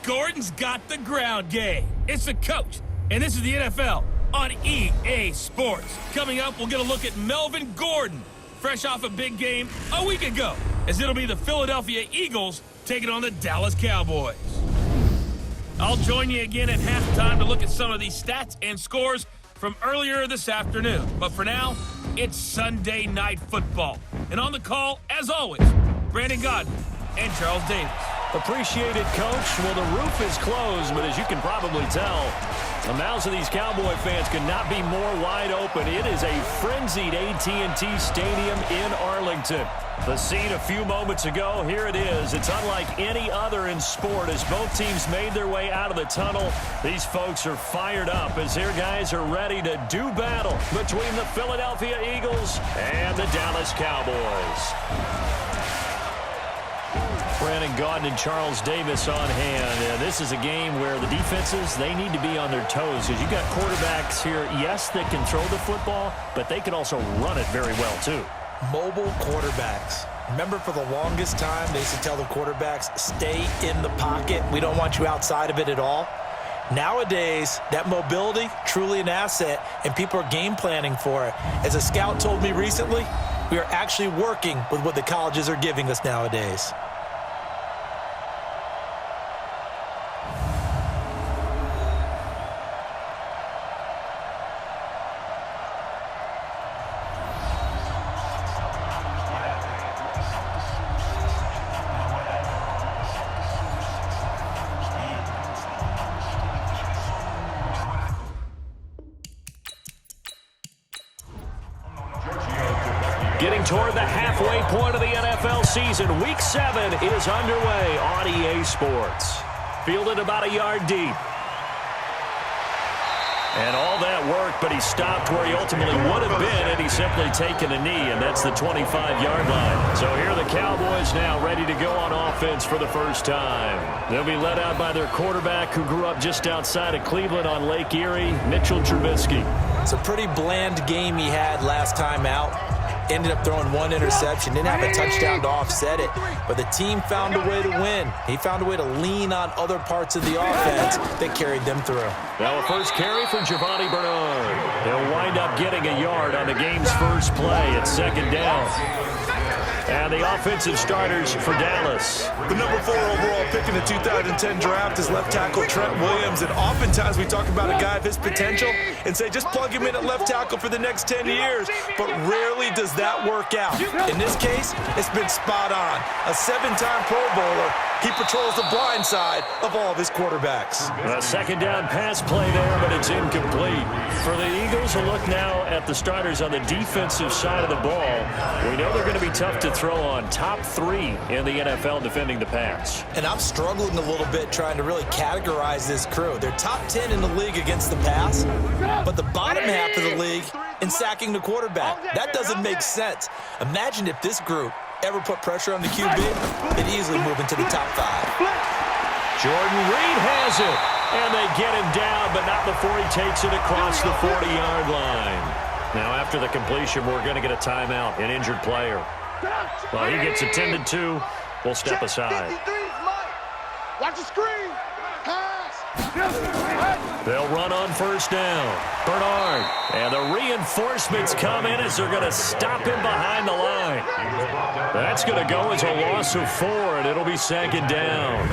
Gordon's got the ground game. It's the coach, and this is the NFL on EA Sports. Coming up, we'll get a look at Melvin Gordon, fresh off a big game a week ago, as it'll be the Philadelphia Eagles taking on the Dallas Cowboys. I'll join you again at halftime to look at some of these stats and scores from earlier this afternoon. But for now, it's Sunday Night Football. And on the call, as always, Brandon Godden and Charles Davis. Appreciate it, Coach. Well, the roof is closed, but as you can probably tell, the mouths of these Cowboy fans could not be more wide open. It is a frenzied AT&T Stadium in Arlington. The scene a few moments ago, here it is. It's unlike any other in sport as both teams made their way out of the tunnel. These folks are fired up as their guys are ready to do battle between the Philadelphia Eagles and the Dallas Cowboys. Brandon Godden and Charles Davis on hand. This is a game where the defenses, they need to be on their toes because you've got quarterbacks here, yes, that can throw the football, but they can also run it very well too. Mobile quarterbacks. Remember, for the longest time, they used to tell the quarterbacks, stay in the pocket. We don't want you outside of it at all. Nowadays, that mobility, truly an asset, and people are game planning for it. As a scout told me recently, we are actually working with what the colleges are giving us nowadays. Getting toward the halfway point of the NFL season, Week 7 is underway on EA Sports. Fielded about a yard deep. And all that work, but he stopped where he ultimately would have been had he simply taken a knee, and that's the 25-yard line. So here are the Cowboys now ready to go on offense for the first time. They'll be led out by their quarterback who grew up just outside of Cleveland on Lake Erie, Mitchell Trubisky. It's a pretty bland game he had last time out. Ended up throwing one interception. Didn't have a touchdown to offset it. But the team found a way to win. He found a way to lean on other parts of the offense that carried them through. Now a first carry for Giovanni Bernard. He'll wind up getting a yard on the game's first play at second down. And the offensive starters for Dallas. The number 4 overall pick in the 2010 draft is left tackle Trent Williams. And oftentimes we talk about a guy of his potential and say just plug him in at left tackle for the next 10 years. But rarely does that work out. In this case, it's been spot on. A 7-time Pro Bowler. He patrols the blind side of all of his quarterbacks. A second down pass play there, but it's incomplete. For the Eagles, a look now at the starters on the defensive side of the ball. We know they're going to be tough to throw on. Top 3 in the NFL defending the pass. And I'm struggling a little bit trying to really categorize this crew. They're top 10 in the league against the pass, but the bottom half of the league in sacking the quarterback. That doesn't make sense. Imagine if this group ever put pressure on the QB, they'd easily move into the top 5. Jordan Reed has it, and they get him down, but not before he takes it across the 40-yard line. Now, after the completion, we're going to get a timeout, an injured player. Well, he gets attended to. We'll step aside. Watch the screen. Pass. They'll run on first down. Bernard. And the reinforcements come in as they're going to stop him behind the line. That's going to go as a loss of 4, and it'll be second down.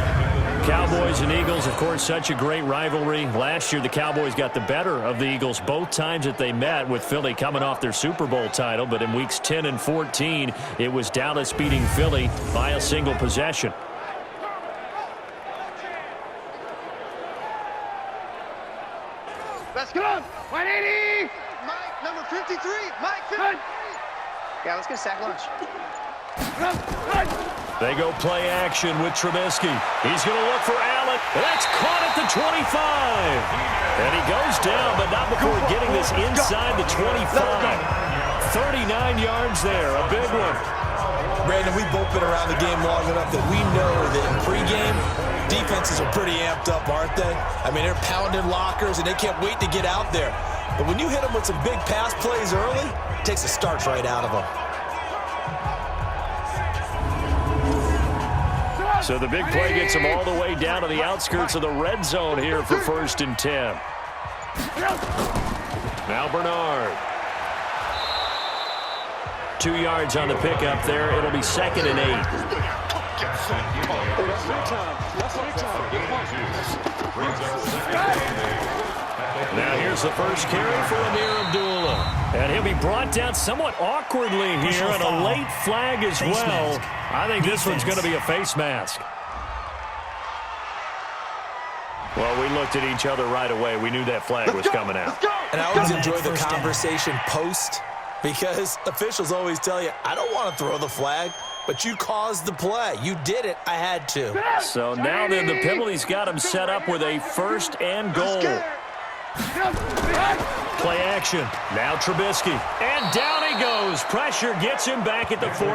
Cowboys and Eagles, of course, such a great rivalry. Last year, the Cowboys got the better of the Eagles both times that they met, with Philly coming off their Super Bowl title. But in weeks 10 and 14, it was Dallas beating Philly by a single possession. Let's go. 180. Mike, number 53. Mike, 53. Yeah, let's get a sack lunch. They go play action with Trubisky. He's going to look for Allen. That's caught at the 25. And he goes down, but not before getting this inside the 25. 39 yards there, a big one. Brandon, we've both been around the game long enough that we know that in pregame, defenses are pretty amped up, aren't they? I mean, they're pounding lockers, and they can't wait to get out there. But when you hit them with some big pass plays early, it takes the starch right out of them. So the big play gets them all the way down to the outskirts of the red zone here for 1st and 10. Now Bernard. 2 yards on the pickup there. It'll be 2nd and 8. Now here's the first carry for Amir Abdullah. And he'll be brought down somewhat awkwardly here, and a late flag as well. I think this one's going to be a face mask. Well, we looked at each other right away. We knew that flag was coming out. And I always enjoy the conversation post, because officials always tell you, I don't want to throw the flag, but you caused the play. You did it. I had to. So now then the penalty's got him set up with a 1st and goal. Play action. Now Trubisky. And down he goes. Pressure gets him back at the 14.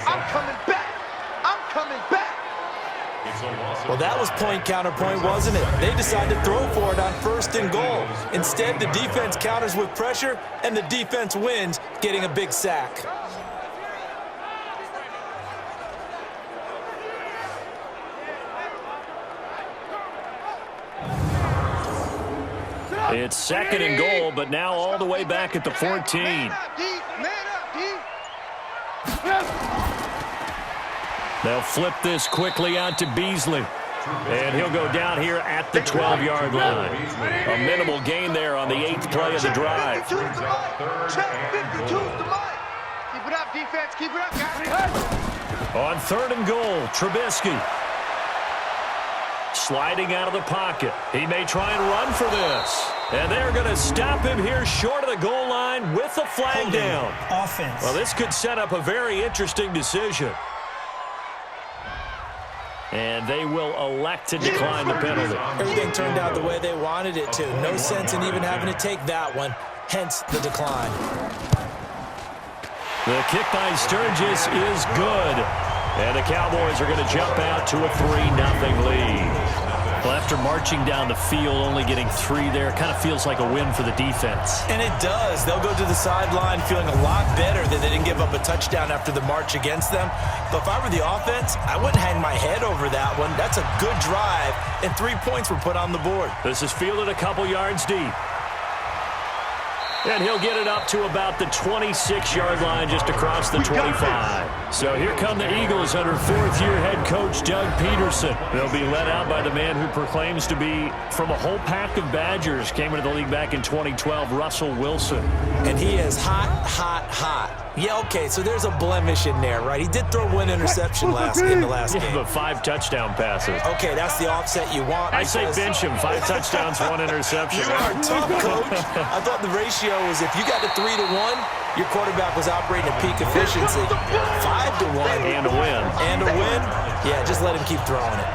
I'm coming back. I'm coming back. Well, that was point counterpoint, wasn't it? They decided to throw for it on 1st and goal. Instead, the defense counters with pressure, and the defense wins, getting a big sack. It's 2nd and goal, but now all the way back at the 14. Man up, D. Man up, D. They'll flip this quickly out to Beasley. And he'll go down here at the 12-yard line. A minimal gain there on the 8th play of the drive. Check 52's the mic. Keep it up, defense. Keep it up, guys. On 3rd and goal, Trubisky. Sliding out of the pocket. He may try and run for this. And they're going to stop him here short of the goal line with the flag down. Offense. Well, this could set up a very interesting decision. And they will elect to decline the penalty. Everything turned out the way they wanted it to. No sense in even having to take that one, hence the decline. The kick by Sturgis is good. And the Cowboys are going to jump out to a 3-0 lead. Well, after marching down the field, only getting 3 there, it kind of feels like a win for the defense. And it does. They'll go to the sideline feeling a lot better that they didn't give up a touchdown after the march against them. But if I were the offense, I wouldn't hang my head over that one. That's a good drive, and 3 points were put on the board. This is fielded a couple yards deep. And he'll get it up to about the 26-yard line just across the 25. So here come the Eagles under 4th-year head coach Doug Peterson. They'll be led out by the man who proclaims to be from a whole pack of Badgers. Came into the league back in 2012, Russell Wilson. And he is hot, hot, hot. Yeah, okay, so there's a blemish in there, right? He did throw 1 interception in the last game. But 5 touchdown passes. Okay, that's the offset you want. I say bench him. 5 touchdowns, 1 interception. You are tough, coach. I thought the ratio was if you got to 3-1, your quarterback was operating at peak efficiency. 5-1. And a win. And a win? Yeah, just let him keep throwing it.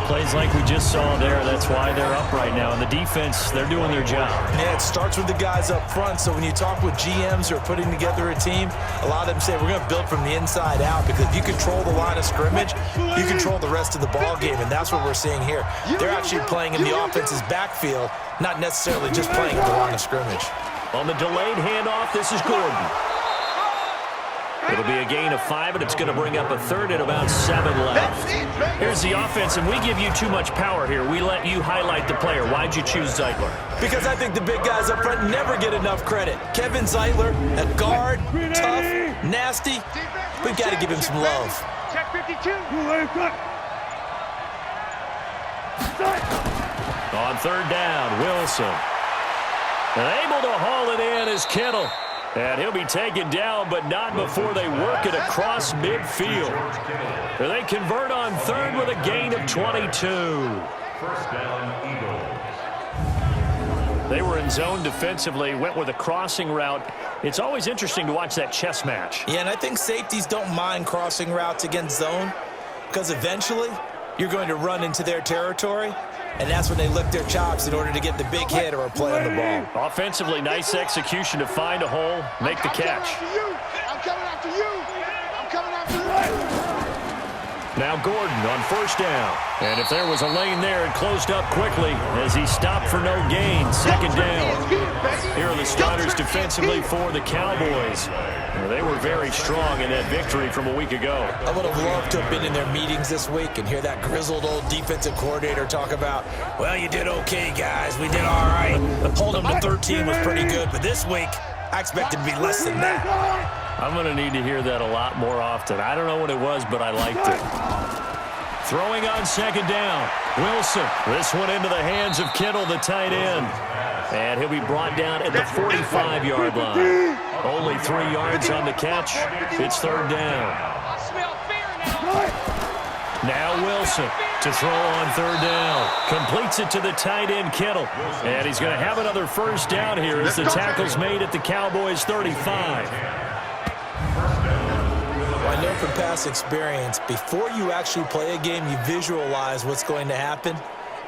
Plays like we just saw there. That's why they're up right now. And the defense, they're doing their job. Yeah, it starts with the guys up front. So when you talk with GMs who are putting together a team, a lot of them say we're going to build from the inside out, because if you control the line of scrimmage, you control the rest of the ball game, and that's what we're seeing here. They're actually playing in the offense's backfield, not necessarily just playing at the line of scrimmage. On the delayed handoff, this is Gordon. It'll be a gain of 5, and it's going to bring up a 3rd and about 7 left. Here's the offense, and we give you too much power here. We let you highlight the player. Why'd you choose Zeitler? Because I think the big guys up front never get enough credit. Kevin Zeitler, a guard, tough, nasty. We've got to give him some love. Check 52. On 3rd down, Wilson. And able to haul it in is Kittle. And he'll be taken down, but not before they work it across midfield. And they convert on 3rd with a gain of 22. First down, Eagles. They were in zone defensively, went with a crossing route. It's always interesting to watch that chess match. Yeah, and I think safeties don't mind crossing routes against zone, because eventually you're going to run into their territory, and that's when they lick their chops in order to get the big hit or a play on the ball. Offensively, nice execution to find a hole, make the catch. I'm coming after you. I'm coming after you. Now Gordon on 1st down. And if there was a lane there, it closed up quickly as he stopped for no gain. 2nd down. Here are the starters defensively for the Cowboys. Well, they were very strong in that victory from a week ago. I would have loved to have been in their meetings this week and hear that grizzled old defensive coordinator talk about, well, you did okay, guys. We did all right. Holding them to 13 was pretty good, but this week, I expected to be less than that. I'm going to need to hear that a lot more often. I don't know what it was, but I liked it. Throwing on second down. Wilson. This one into the hands of Kittle, the tight end. And he'll be brought down at the 45-yard line. Only 3 yards on the catch. It's third down. Now Wilson to throw on third down. Completes it to the tight end, Kittle. And he's going to have another first down here as the tackle's made at the Cowboys' 35. I know from past experience, before you actually play a game, you visualize what's going to happen.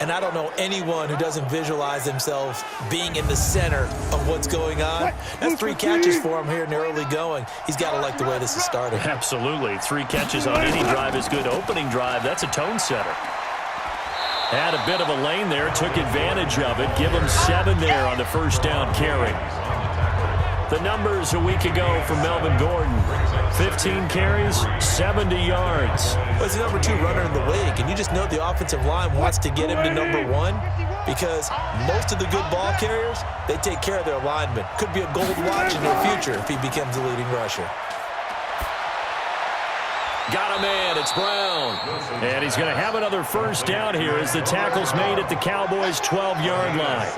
And I don't know anyone who doesn't visualize themselves being in the center of what's going on. That's 3 catches for him here in the early going. He's got to like the way this is starting. Absolutely. 3 catches on any drive is good. Opening drive, that's a tone setter. Had a bit of a lane there, took advantage of it. Give him 7 there on the first down carry. The numbers a week ago for Melvin Gordon. 15 carries, 70 yards. Well, he's the number 2 runner in the league, and you just know the offensive line wants to get him to number 1 because most of the good ball carriers, they take care of their linemen. Could be a gold watch in their future if he becomes the leading rusher. Got a man, it's Brown. And he's going to have another first down here as the tackle's made at the Cowboys' 12-yard line.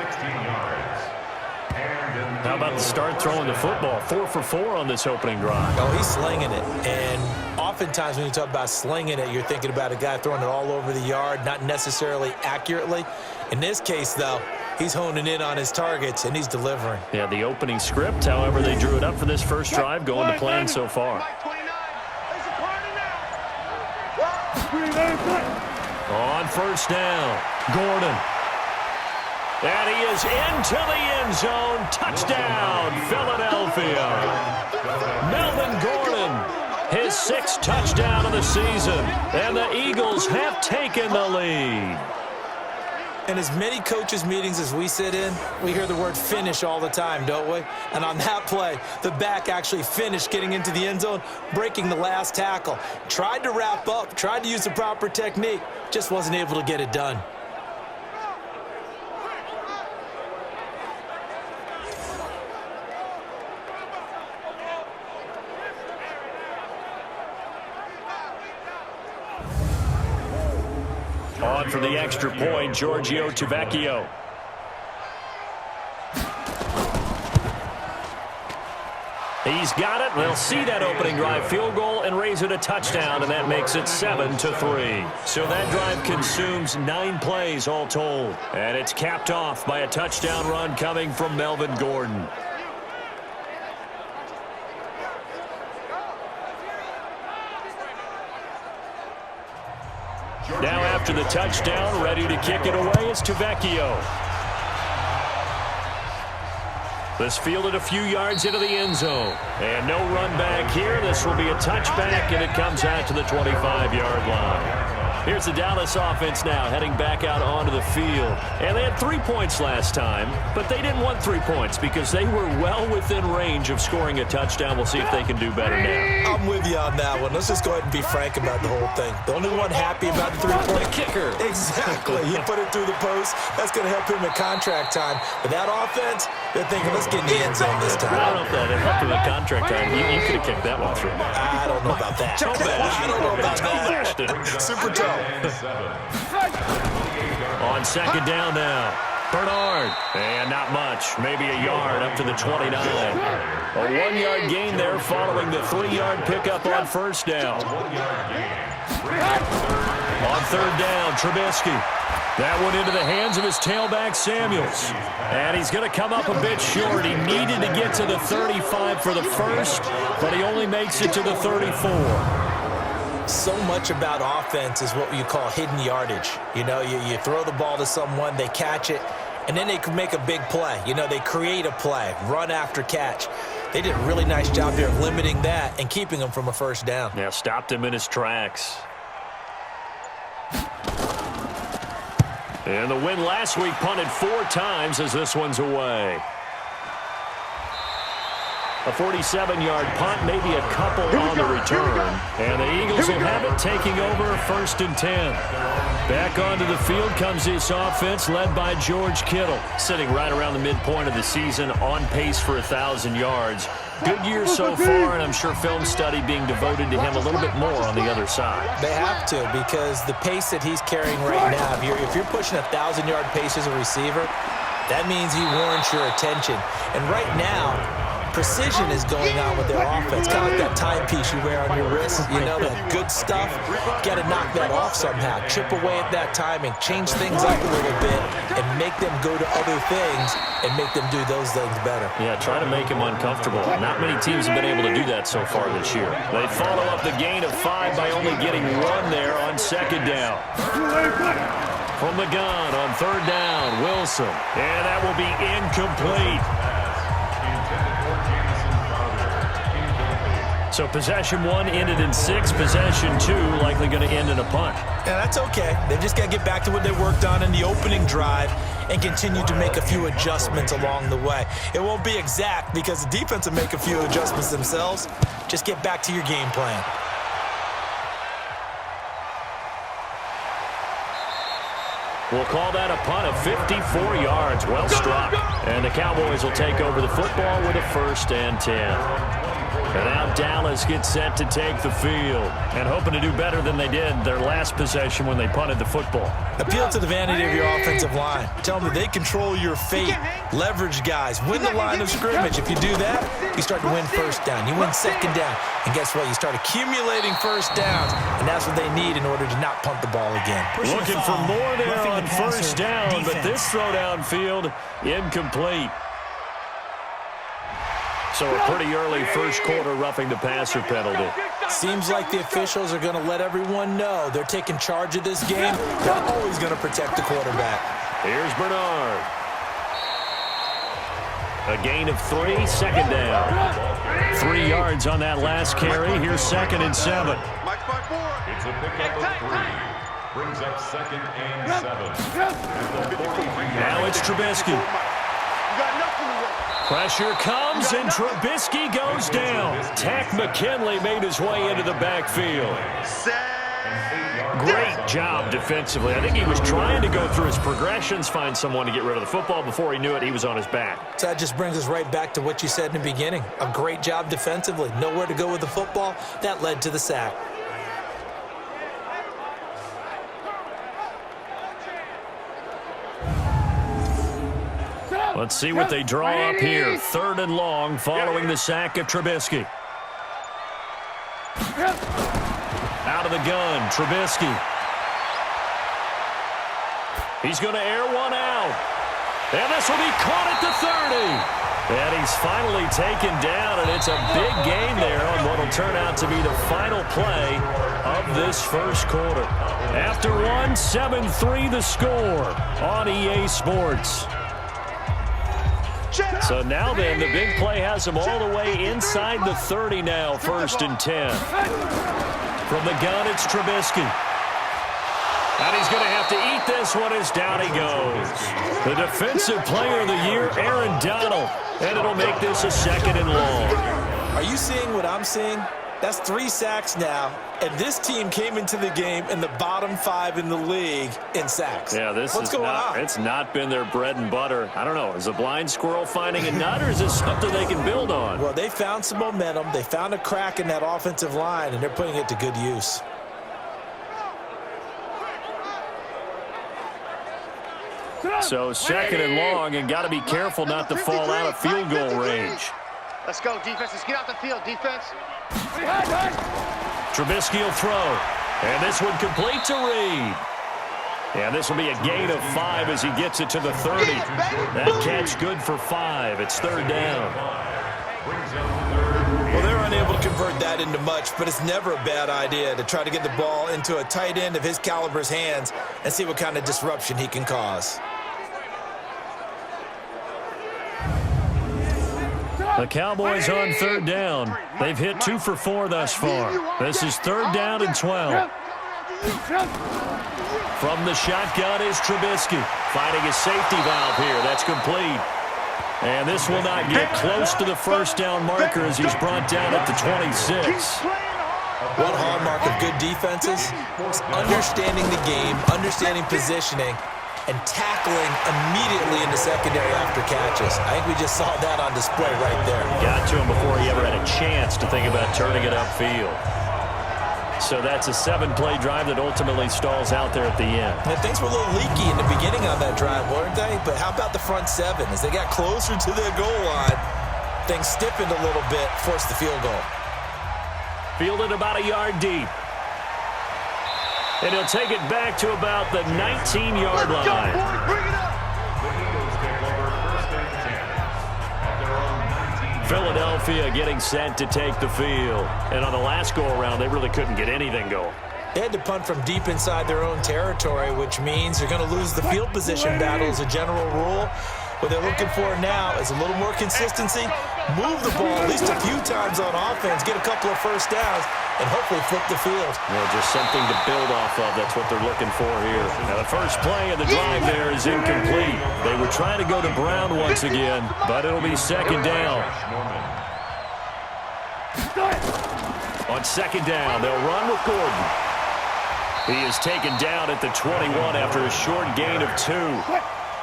How about the start throwing the football? 4 for 4 on this opening drive. Oh, he's slinging it. And oftentimes when you talk about slinging it, you're thinking about a guy throwing it all over the yard, not necessarily accurately. In this case, though, he's honing in on his targets, and he's delivering. Yeah, the opening script, however, they drew it up for this first drive, going to plan so far. On first down, Gordon. And he is into the end zone. Touchdown, Philadelphia. Melvin Gordon, his 6th touchdown of the season. And the Eagles have taken the lead. In as many coaches' meetings as we sit in, we hear the word finish all the time, don't we? And on that play, the back actually finished getting into the end zone, breaking the last tackle. Tried to wrap up, tried to use the proper technique, just wasn't able to get it done. On for the extra point, Giorgio Tavecchio. He's got it. They'll see that opening drive field goal and raise it a touchdown, and that makes it 7-3. So that drive consumes 9 plays all told. And it's capped off by a touchdown run coming from Melvin Gordon. Now after the touchdown, ready to kick it away is Tavecchio. This fielded a few yards into the end zone. And no run back here. This will be a touchback, and it comes out to the 25-yard line. Here's the Dallas offense now heading back out onto the field. And they had 3 points last time, but they didn't want 3 points because they were well within range of scoring a touchdown. We'll see if they can do better now. I'm with you on that one. Let's just go ahead and be frank about the whole thing. The only one happy about the 3-point kicker. Exactly. He put it through the post. That's going to help him in contract time. But that offense, they're thinking, let's get in the end zone this time. I don't know if that helped him in contract time. You could have kicked that one through. I don't know about that. I don't know about that. Super tough. On second down now, Bernard. And not much, maybe a yard up to the 29. A 1-yard gain there following the 3-yard pickup on first down. On third down, Trubisky. That one into the hands of his tailback, Samuels. And he's going to come up a bit short. He needed to get to the 35 for the first, but he only makes it to the 34. So much about offense is what you call hidden yardage. You know, you throw the ball to someone, they catch it, and then they can make a big play. You know, they create a play, run after catch. They did a really nice job there of limiting that and keeping him from a first down. Yeah, stopped him in his tracks. And the win last week punted 4 times as this one's away. A 47-yard punt, maybe a couple on the return. And the Eagles will have it, taking over 1st and 10. Back onto the field comes this offense led by George Kittle, sitting right around the midpoint of the season, on pace for 1,000 yards. Good year so far, and I'm sure film study being devoted to him a little bit more on the other side. They have to, because the pace that he's carrying right now, if you're pushing 1,000-yard pace as a receiver, that means he warrants your attention. And right now, precision is going on with their offense. Kind of like that timepiece you wear on your wrist. You know, that good stuff. Got to knock that off somehow. Chip away at that timing. Change things up a little bit and make them go to other things and make them do those things better. Yeah, try to make him uncomfortable. Not many teams have been able to do that so far this year. They follow up the gain of 5 by only getting 1 there on 2nd down. From the gun on 3rd down, Wilson. And that will be incomplete. So possession 1 ended in 6. Possession 2 likely going to end in a punt. Yeah, that's okay. They've just got to get back to what they worked on in the opening drive and continue to make a few adjustments along the way. It won't be exact because the defense will make a few adjustments themselves. Just get back to your game plan. We'll call that a punt of 54 yards. Well struck. And the Cowboys will take over the football with a 1st and 10. And now Dallas gets set to take the field and hoping to do better than they did their last possession when they punted the football. Appeal to the vanity of your offensive line. Tell them that they control your fate. Leverage guys. Win the line of scrimmage. If you do that, you start to win 1st down. You win 2nd down. And guess what? You start accumulating 1st downs. And that's what they need in order to not punt the ball again. Looking for more there on 1st down, but this throw downfield incomplete. So a pretty early 1st quarter roughing the passer penalty. Seems like the officials are going to let everyone know they're taking charge of this game. They're always going to protect the quarterback. Here's Bernard. A gain of 3, 2nd down. 3 yards on that last carry. Here's 2nd and 7. It's a pickup of 3. Brings up 2nd and 7. Now it's Trubisky. Pressure comes, and Trubisky goes down. Tack McKinley made his way into the backfield. Great job defensively. I think he was trying to go through his progressions, find someone to get rid of the football. Before he knew it, he was on his back. So that just brings us right back to what you said in the beginning. A great job defensively. Nowhere to go with the football. That led to the sack. Let's see what they draw up here. 3rd and long following the sack of Trubisky. Out of the gun, Trubisky. He's going to air one out. And this will be caught at the 30. And he's finally taken down, and it's a big gain there on what will turn out to be the final play of this 1st quarter. After 1, 7-3 the score on EA Sports. So now then, the big play has him all the way inside the 30 now, 1st and 10. From the gun, it's Trubisky. And he's going to have to eat this one as down he goes. The defensive player of the year, Aaron Donald. And it'll make this a 2nd and long. Are you seeing what I'm seeing? That's 3 sacks now, and this team came into the game in the bottom 5 in the league in sacks. Yeah, What's going on? It's not been their bread and butter. I don't know. Is a blind squirrel finding a nut, or is this something they can build on? Well, they found some momentum. They found a crack in that offensive line, and they're putting it to good use. So 2nd and long, and got to be careful not to fall out of field goal range. Let's go, defense. Let's get out the field, defense. Trubisky will throw. And this one complete to Reed. And this will be a gain of 5 as he gets it to the 30. That catch good for 5. It's 3rd down. Well, they're unable to convert that into much, but it's never a bad idea to try to get the ball into a tight end of his caliber's hands and see what kind of disruption he can cause. The Cowboys on 3rd down. They've hit 2 for 4 thus far. This is 3rd down and 12. From the shotgun is Trubisky. Finding his safety valve here. That's complete. And this will not get close to the first down marker as he's brought down at the 26. One hallmark of good defenses is understanding the game, understanding positioning, and tackling immediately in the secondary after catches. I think we just saw that on display right there. Got to him before he ever had a chance to think about turning it upfield. So that's a 7-play drive that ultimately stalls out there at the end. And things were a little leaky in the beginning on that drive, weren't they? But how about the front seven? As they got closer to their goal line, things stiffened a little bit, forced the field goal. Fielded about a yard deep. And he'll take it back to about the 19-yard line. Bring it up. The Eagles take over first and 10 at their own 19. Philadelphia getting set to take the field. And on the last go-around, they really couldn't get anything going. They had to punt from deep inside their own territory, which means you're going to lose the field position battle as a general rule. What they're looking for now is a little more consistency, move the ball at least a few times on offense, get a couple of first downs, and hopefully flip the field. Well, just something to build off of. That's what they're looking for here. Now, the first play of the drive there is incomplete. They were trying to go to Brown once again, but it'll be second down. On second down, they'll run with Gordon. He is taken down at the 21 after a short gain of 2.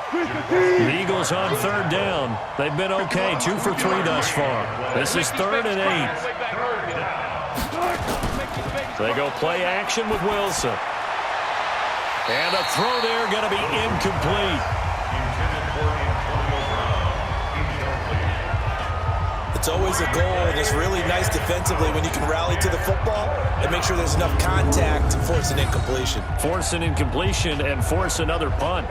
The Eagles on third down. They've been okay, 2 for 3 thus far. This is 3rd and 8. They go play action with Wilson. And a throw there going to be incomplete. It's always a goal, and it's really nice defensively when you can rally to the football and make sure there's enough contact to force an incompletion. Force an incompletion and force another punt.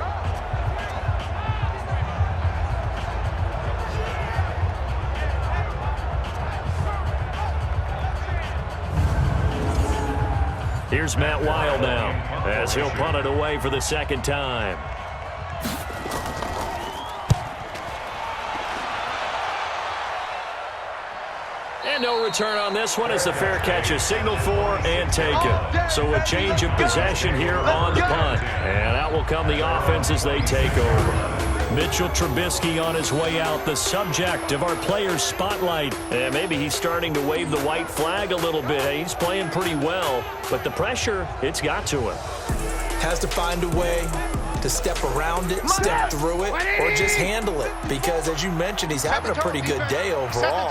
Here's Matt Wild now as he'll punt it away for the second time. And no return on this one as the fair catch is signaled for and taken. So a change of possession here on the punt. And out will come the offense as they take over. Mitchell Trubisky on his way out, the subject of our players' spotlight. And maybe he's starting to wave the white flag a little bit. He's playing pretty well, but the pressure, it's got to him. Has to find a way to step around it, step through it, or just handle it. Because, as you mentioned, he's having a pretty good day overall.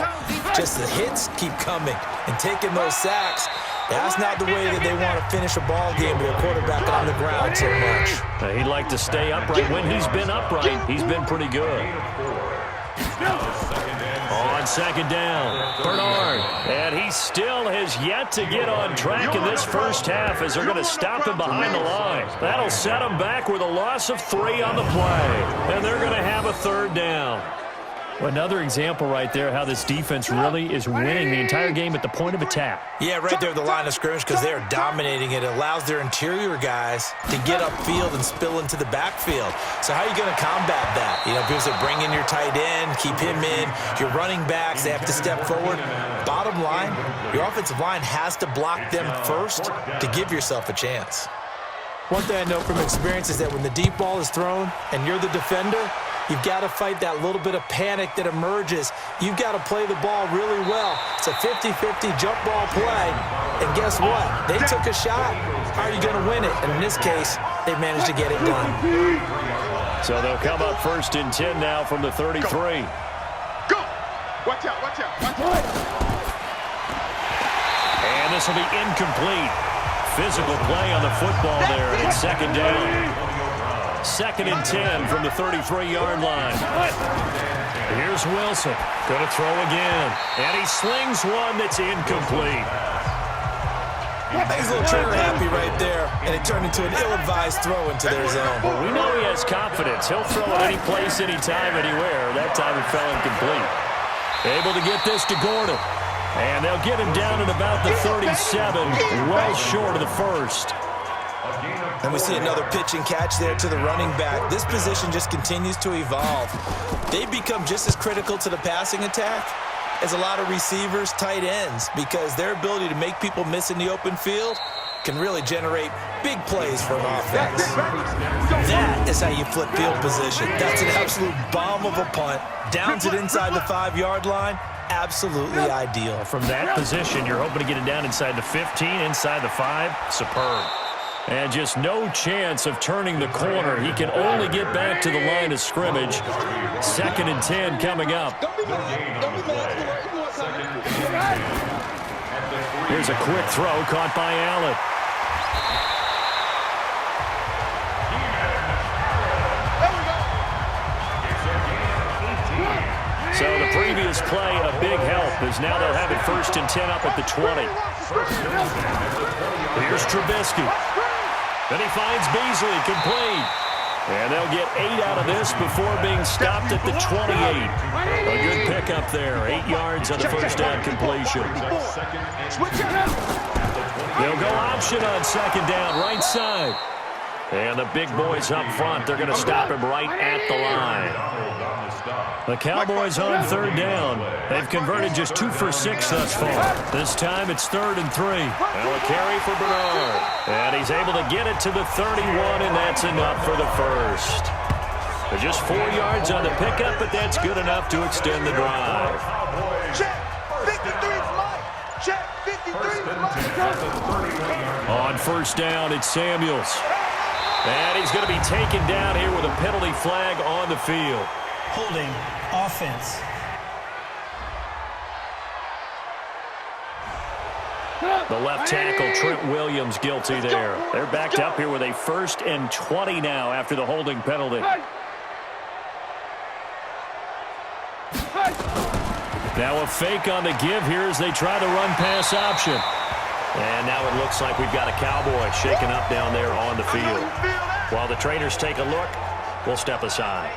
Just the hits keep coming and taking those sacks. That's not the way that they want to finish a ball game with a quarterback on the ground so much. He'd like to stay upright. When he's been upright, he's been pretty good. On second down, Bernard. And he still has yet to get on track in this first half as they're going to stop him behind the line. That'll set him back with a loss of 3 on the play. And they're going to have a third down. Another example right there how this defense really is winning the entire game at the point of attack. Yeah, right there at the line of scrimmage because they are dominating it. It allows their interior guys to get upfield and spill into the backfield. So how are you going to combat that? You know, people say bring in your tight end, keep him in. Your running backs, they have to step forward. Bottom line, your offensive line has to block them first to give yourself a chance. One thing I know from experience is that when the deep ball is thrown and you're the defender, you've got to fight that little bit of panic that emerges. You've got to play the ball really well. It's a 50-50 jump ball play. And guess what? They took a shot. How are you going to win it? And in this case, they managed to get it done. So they'll come up first and 10 now from the 33. Go! Watch out, watch out, watch out. And this will be incomplete. Physical play on the football there at second down. 2nd and 10 from the 33-yard line. Here's Wilson. Going to throw again. And he slings one that's incomplete. He's a little trigger happy right there, and it turned into an ill-advised throw into their zone. Well, we know he has confidence. He'll throw it any place, anytime, anywhere. That time it fell incomplete. Able to get this to Gordon. And they'll get him down at about the 37, well short of the first. And we see another pitch and catch there to the running back. This position just continues to evolve. They become just as critical to the passing attack as a lot of receivers, tight ends, because their ability to make people miss in the open field can really generate big plays for an offense. That is how you flip field position. That's an absolute bomb of a punt. Downs it inside the 5-yard line. Absolutely ideal. From that position, you're hoping to get it down inside the 15, inside the 5. Superb. And just no chance of turning the corner. He can only get back to the line of scrimmage. 2nd and 10 coming up. Here's a quick throw caught by Allen. So the previous play, a big help, as now they'll have it 1st and 10 up at the 20. Here's Trubisky. Then he finds Beasley, complete. And they'll get 8 out of this before being stopped at the 28. A good pickup there, 8 yards on the first down completion. They'll go option on 2nd down, right side. And the big boys up front, they're going to stop him right at the line. The Cowboys on 3rd down. They've converted just 2 for 6 thus far. This time it's 3rd and 3. Well, a carry for Bernard. And he's able to get it to the 31, and that's enough for the first. They're just 4 yards on the pickup, but that's good enough to extend the drive. Check. 53's Mike. Check. 53's Mike. On 1st down, it's Samuels. And he's going to be taken down here with a penalty flag on the field. Holding offense. The left tackle, Trent Williams, guilty there. They're backed up here with a 1st and 20 now after the holding penalty. Now a fake on the give here as they try the run-pass option. And now it looks like we've got a Cowboy shaken up down there on the field. While the traders take a look, we'll step aside.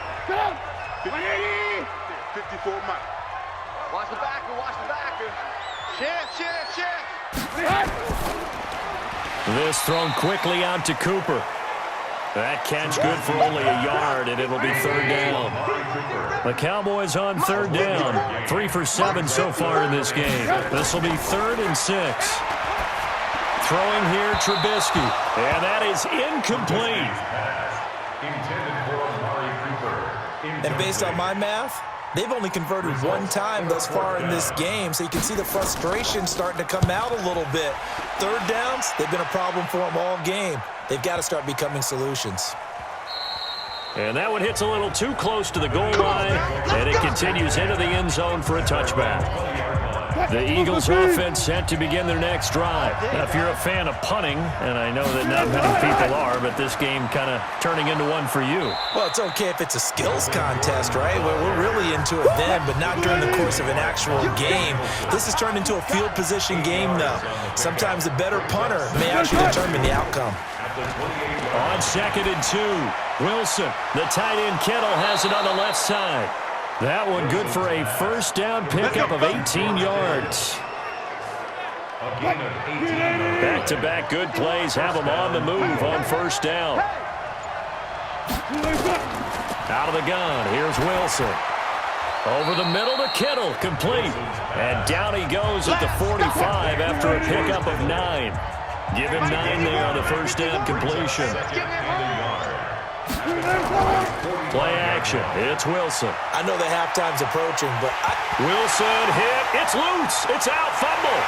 54 Mike. Watch the backer, watch the backer. Check. This thrown quickly out to Cooper. That catch good for only a yard, and it'll be 3rd down. The Cowboys on 3rd down. 3 for 7 so far in this game. This will be 3rd and 6. Throwing here, Trubisky. And that is incomplete. And based on my math, they've only converted 1 time thus far in this game, so you can see the frustration starting to come out a little bit. 3rd downs, they've been a problem for them all game. They've got to start becoming solutions. And that one hits a little too close to the goal line, and it continues into the end zone for a touchback. The Eagles offense set to begin their next drive. Now, if you're a fan of punting, and I know that not many people are, but this game kind of turning into one for you. Well, it's okay if it's a skills contest, right? We're really into it then, but not during the course of an actual game. This has turned into a field position game, though. Sometimes the better punter may actually determine the outcome. On 2nd and 2, Wilson, the tight end Kittle, has it on the left side. That one good for a 1st down pickup of 18 yards. Back-to-back good plays have them on the move on 1st down. Out of the gun, here's Wilson. Over the middle to Kittle, complete. And down he goes at the 45 after a pickup of 9. Give him 9 there on the 1st down completion. Play action. It's Wilson. I know the halftime's approaching, but Wilson hit. It's loose. It's out. Fumble.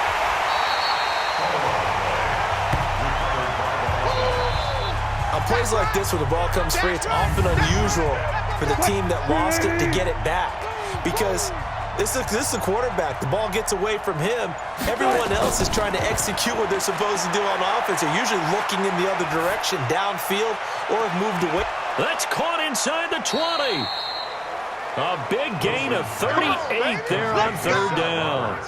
on plays like this where the ball comes free, it's often unusual for the team that lost it to get it back because this is the quarterback. The ball gets away from him. Everyone else is trying to execute what they're supposed to do on offense. They're usually looking in the other direction, downfield, or have moved away. That's caught inside the 20. A big gain of 38 there on third down.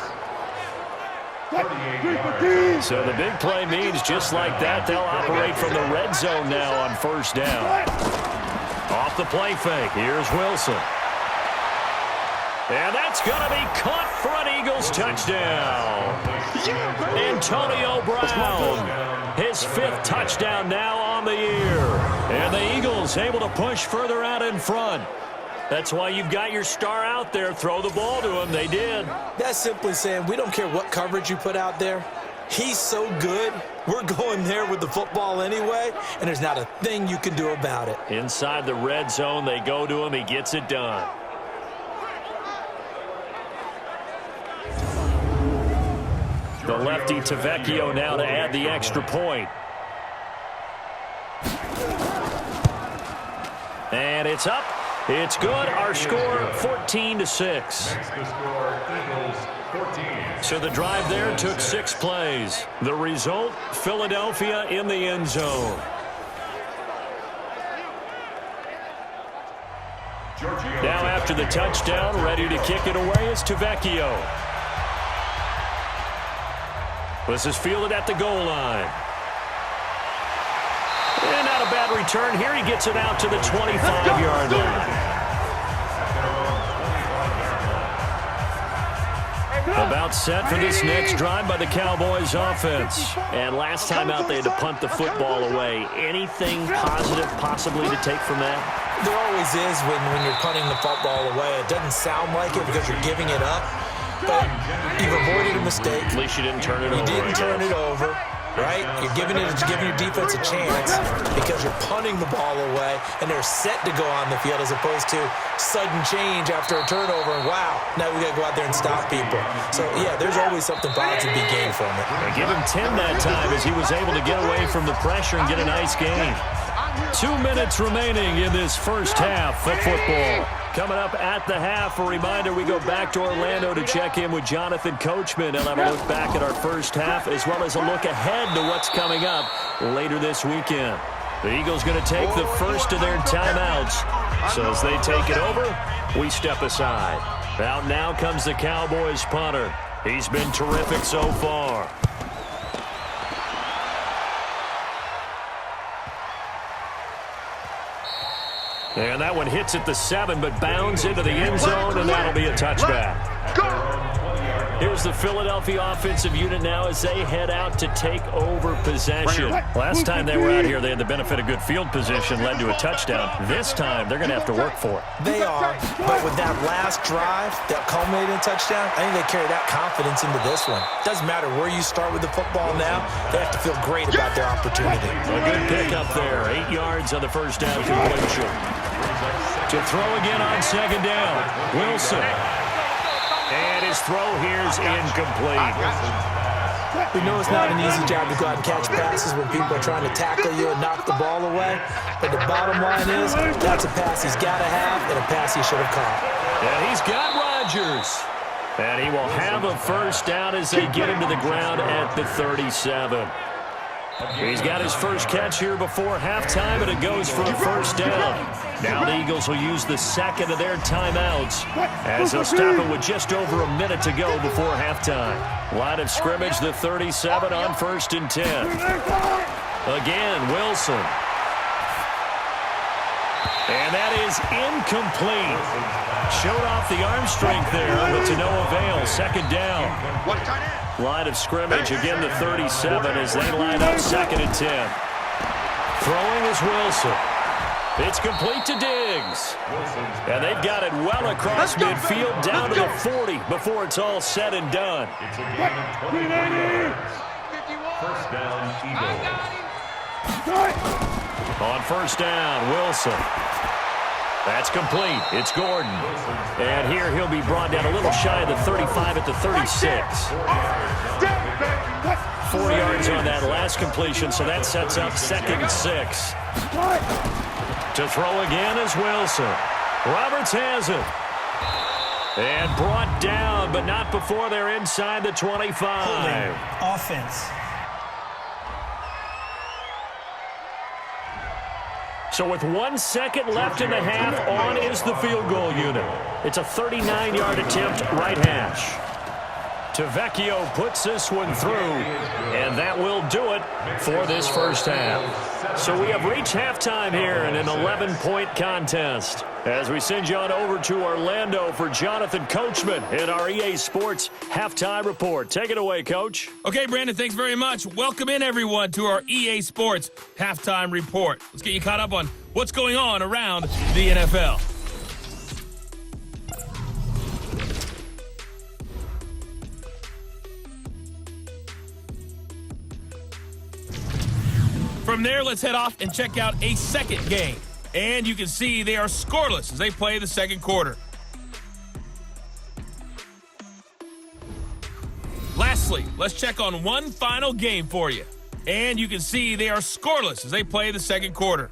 So the big play means just like that, they'll operate from the red zone now on first down. Off the play fake, here's Wilson. And that's going to be caught for an Eagles touchdown. Antonio Brown, his 5th touchdown now on the year. And the Eagles able to push further out in front. That's why you've got your star out there. Throw the ball to him. They did. That's simply saying we don't care what coverage you put out there. He's so good. We're going there with the football anyway, and there's not a thing you can do about it. Inside the red zone, they go to him. He gets it done. The lefty Tavecchio now to add the extra point. And it's up. It's good. Our score 14-6. Next to score, Eagles 14. So the drive there took 6 plays. The result, Philadelphia in the end zone. Now after the touchdown, ready to kick it away is Tavecchio. This is fielded at the goal line. And not a bad return here. He gets it out to the 25-yard line. About set for this next drive by the Cowboys offense. And last time out, they had to punt the football away. Anything positive possibly to take from that? There always is when you're punting the football away. It doesn't sound like it because you're giving it up, but you've avoided a mistake. At least you didn't turn it over. You didn't turn it over, right? You're giving your defense a chance because you're punting the ball away, and they're set to go on the field as opposed to sudden change after a turnover. And wow, now we got to go out there and stop people. So, yeah, there's always something positive to be gained from it. They give him 10 that time as he was able to get away from the pressure and get a nice gain. 2 minutes remaining in this first half of football. Coming up at the half, a reminder, we go back to Orlando to check in with Jonathan Coachman. He'll have a look back at our first half as well as a look ahead to what's coming up later this weekend. The Eagles going to take the first of their timeouts. So as they take it over, we step aside. Out now comes the Cowboys punter. He's been terrific so far. And that one hits at the 7, but bounds into the end zone, and that'll be a touchback. Here's the Philadelphia offensive unit now as they head out to take over possession. Last time they were out here, they had the benefit of good field position, led to a touchdown. This time, they're going to have to work for it. They are, but with that last drive that culminated in a touchdown, I think they carry that confidence into this one. Doesn't matter where you start with the football now, they have to feel great about their opportunity. A good pickup there, 8 yards on the first down completion. To throw again on second down, Wilson. And his throw here's incomplete. We know it's not an easy job to go out and catch passes when people are trying to tackle you and knock the ball away. But the bottom line is, that's a pass he's got to have and a pass he should have caught. And he's got Rodgers. And he will have a first down as they get him to the ground at the 37. He's got his first catch here before halftime, and it goes for a first down. Now the Eagles will use the second of their timeouts as they'll stop it with just over a minute to go before halftime. Line of scrimmage, the 37 on 1st and 10. Again, Wilson. And that is incomplete. Showed off the arm strength there, but to no avail. Second down. Line of scrimmage, again the 37 as they line up 2nd and 10. Throwing is Wilson. It's complete to Diggs. And they've got it well across midfield down to the 40 before it's all said and done. It's a gain of 25 yards. First down, Eagles. On first down, Wilson. That's complete. It's Gordon. And here he'll be brought down a little shy of the 35 at the 36. 4 yards on that last completion, so that sets up 2nd and 6. To throw again is Wilson. Roberts has it. And brought down, but not before they're inside the 25. Offense. So with 1 second left in the half, on is the field goal unit. It's a 39-yard attempt, right hash. Tavecchio puts this one through, and that will do it for this first half. So we have reached halftime here in an 11-point contest. As we send you on over to Orlando for Jonathan Coachman in our EA Sports Halftime Report. Take it away, Coach. Okay, Brandon, thanks very much. Welcome in, everyone, to our EA Sports Halftime Report. Let's get you caught up on what's going on around the NFL. From there, let's head off and check out a second game. And you can see they are scoreless as they play the second quarter. Lastly, let's check on one final game for you. And you can see they are scoreless as they play the second quarter.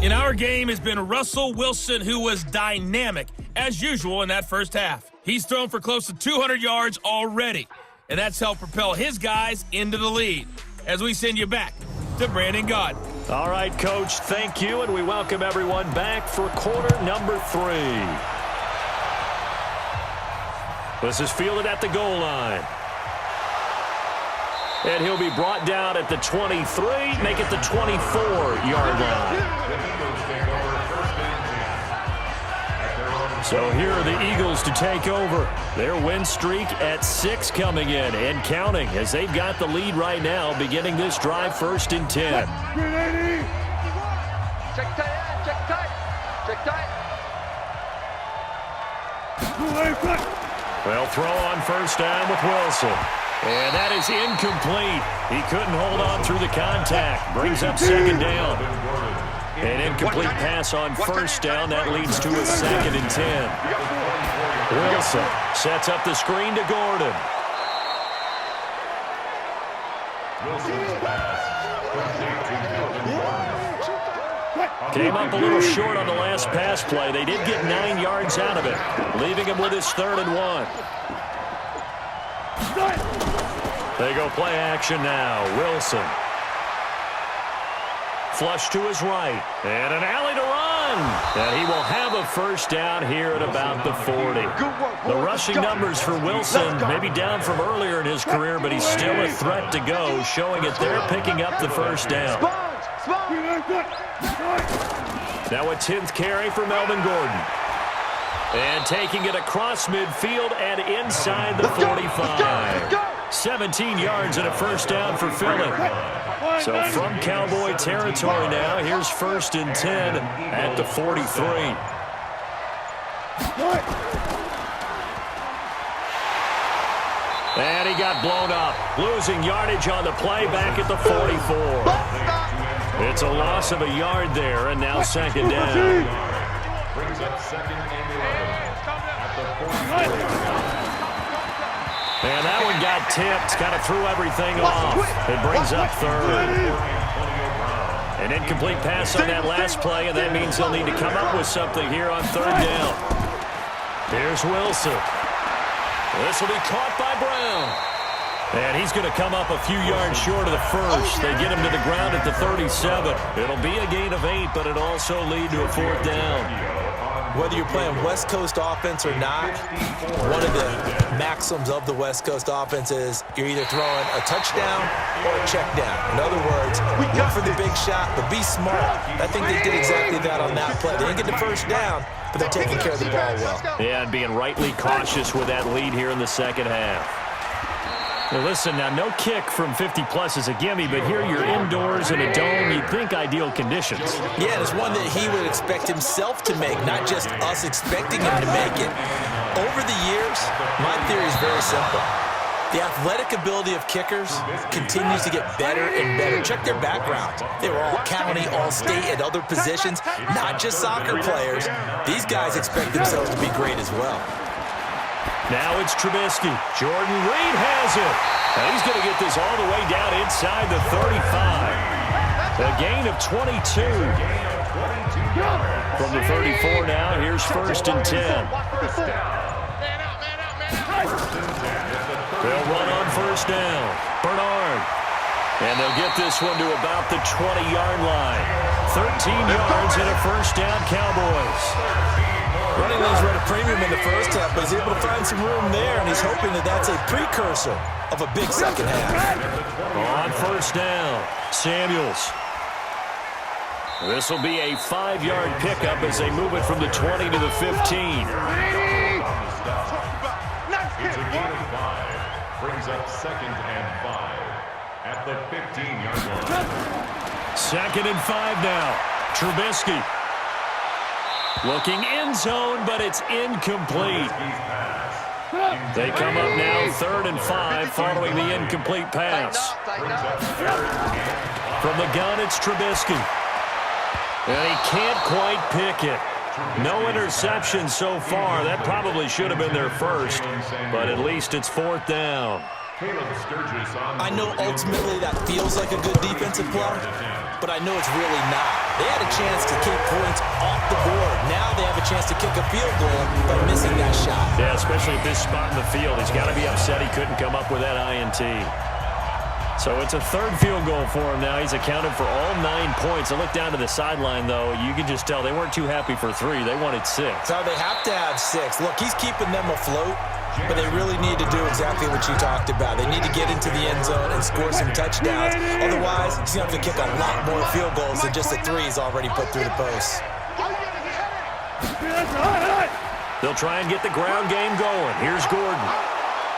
In our game has been Russell Wilson, who was dynamic, as usual, in that first half. He's thrown for close to 200 yards already, and that's helped propel his guys into the lead. As we send you back to Brandon Gaudin. All right, Coach, thank you, and we welcome everyone back for quarter number 3. This is fielded at the goal line. And he'll be brought down at the 23, make it the 24-yard line. So here are the Eagles to take over. Their win streak at 6 coming in and counting as they've got the lead right now, beginning this drive 1st and 10. Check tight, check tight, check tight. Well, throw on 1st down with Wilson. And that is incomplete. He couldn't hold on through the contact. Brings up 2nd down. An incomplete pass on 1st down. That leads to a 2nd and 10. Wilson sets up the screen to Gordon. Came up a little short on the last pass play. They did get 9 yards out of it, leaving him with his 3rd and 1. They go play action now. Wilson. Flush to his right. And an alley to run. And he will have a 1st down here at about the 40. The rushing numbers for Wilson may be down from earlier in his career, but he's still a threat to go, showing it they're picking up the 1st down. Now a 10th carry for Melvin Gordon. And taking it across midfield and inside the 45. 17 yards and a 1st down for Philly. So from Cowboy territory now, here's 1st and 10 at the 43. And he got blown up, losing yardage on the play back at the 44. It's a loss of a yard there, and now 2nd down. Brings up 2nd and 11 at the 44. And that one got tipped, kind of threw everything off. It brings up 3rd. An incomplete pass on that last play, and that means they'll need to come up with something here on 3rd down. Here's Wilson. This will be caught by Brown. And he's going to come up a few yards short of the 1st. They get him to the ground at the 37. It'll be a gain of 8, but it'll also lead to a 4th down. Whether you're playing West Coast offense or not, one of the maxims of the West Coast offense is you're either throwing a touchdown or a check down. In other words, look for the big shot, but be smart. I think they did exactly that on that play. They didn't get the 1st down, but they're taking care of the ball well. Yeah, and being rightly cautious with that lead here in the 2nd half. Well, listen, now no kick from 50-plus is a gimme, but here you're indoors in a dome. You'd think ideal conditions. Yeah, and it's one that he would expect himself to make, not just us expecting him to make it. Over the years, my theory is very simple. The athletic ability of kickers continues to get better and better. Check their backgrounds. They were all county, all state, and other positions, not just soccer players. These guys expect themselves to be great as well. Now it's Trubisky. Jordan Reed has it. And he's going to get this all the way down inside the 35. A gain of 22. From the 34 now, here's 1st and 10. They'll run on 1st down. Bernard. And they'll get this one to about the 20-yard line. 13 yards and a 1st down, Cowboys. Running lanes were at a premium in the 1st half, but he's able to find some room there, and he's hoping that that's a precursor of a big 2nd half. On 1st down, Samuels. This will be a 5-yard pickup as they move it from the 20 to the 15. It's a gain of 5. Brings up 2nd and 5 at the 15-yard line. 2nd and 5 now. Trubisky. Looking end zone, but it's incomplete. They come up now 3rd and 5 following the incomplete pass. From the gun, it's Trubisky. And he can't quite pick it. No interception so far. That probably should have been their first, but at least it's 4th down. I know ultimately that feels like a good defensive play, but I know it's really not. They had a chance to keep points off the board. Now they have a chance to kick a field goal by missing that shot. Yeah, especially at this spot in the field. He's got to be upset he couldn't come up with that INT. So it's a 3rd field goal for him now. He's accounted for all 9 points. I look down to the sideline, though. You can just tell they weren't too happy for 3. They wanted 6. So they have to have 6. Look, he's keeping them afloat, but they really need to do exactly what you talked about. They need to get into the end zone and score some touchdowns. Otherwise, he's going to have to kick a lot more field goals than just the 3 he's already put through the post. They'll try and get the ground game going. Here's Gordon.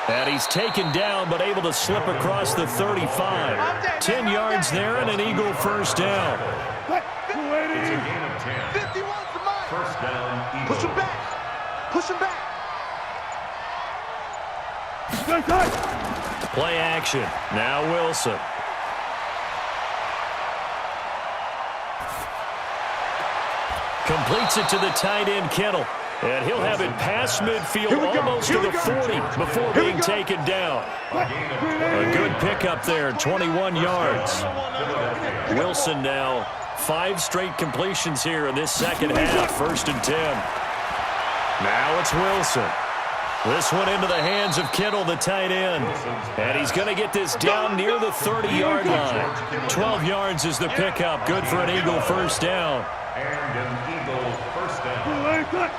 And he's taken down, but able to slip across the 35. 10 yards there and an Eagle first down. It's a gain of 10. 51 for Mike. First down, Eagles. Push him back. Push him back. Play action. Now Wilson. Completes it to the tight end, Kittle. And he'll have it past midfield almost to the 40 before being taken down. A good pickup there, 21 yards. Wilson now 5 straight completions here in this second half, 1st and 10. Now it's Wilson. This one into the hands of Kittle, the tight end. And he's going to get this down near the 30-yard line. 12 yards is the pickup. Good for an Eagle first down. And an Eagle first down.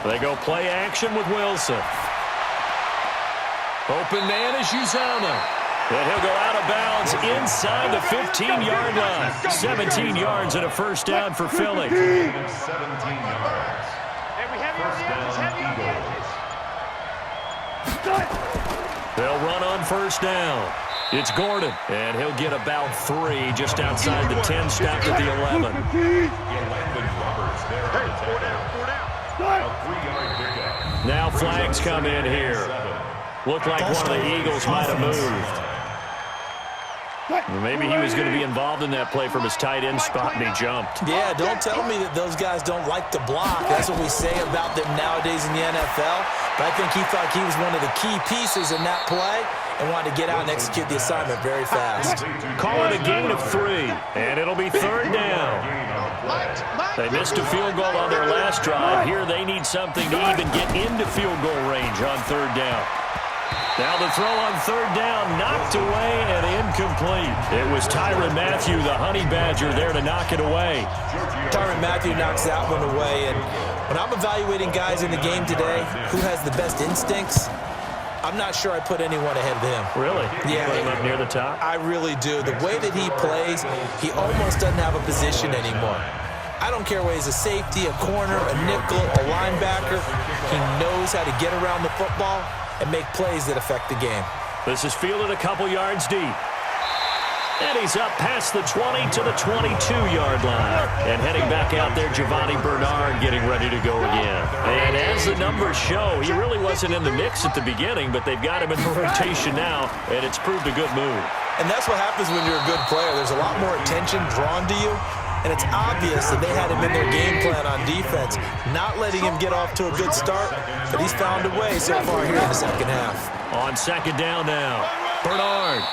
They go play action with Wilson. Open man is Uzama. And he'll go out of bounds inside the 15-yard line. 17 yards and a first down for Philly. 17 yards. First down, Eagles. They'll run on first down. It's Gordon, and he'll get about 3 just outside the 10, stopped at the 11. Roberts there at the 4 down. A 3-yard pickup. Now flags come in here. Looked like one of the Eagles might have moved. Maybe he was going to be involved in that play from his tight end spot, and he jumped. Yeah, don't tell me that those guys don't like to block. That's what we say about them nowadays in the NFL. But I think he thought he was one of the key pieces in that play and wanted to get out and execute the assignment very fast. Call it a gain of 3, and it'll be 3rd down. They missed a field goal on their last drive. Here they need something to even get into field goal range on 3rd down. Now the throw on 3rd down, knocked away and incomplete. It was Tyrann Mathieu, the Honey Badger, there to knock it away. Tyrann Mathieu knocks that one away. And when I'm evaluating guys in the game today, who has the best instincts, I'm not sure I put anyone ahead of him. Really? Yeah. Put him up near the top? I really do. The way that he plays, he almost doesn't have a position anymore. I don't care whether he's a safety, a corner, a nickel, a linebacker. He knows how to get around the football and make plays that affect the game. This is fielded a couple yards deep. And he's up past the 20 to the 22-yard line. And heading back out there, Giovanni Bernard getting ready to go again. And as the numbers show, he really wasn't in the mix at the beginning, but they've got him in the rotation now, and it's proved a good move. And that's what happens when you're a good player. There's a lot more attention drawn to you, and it's obvious that they had him in their game plan on defense, not letting him get off to a good start, but he's found a way so far here in the second half. On 2nd down now, Bernard.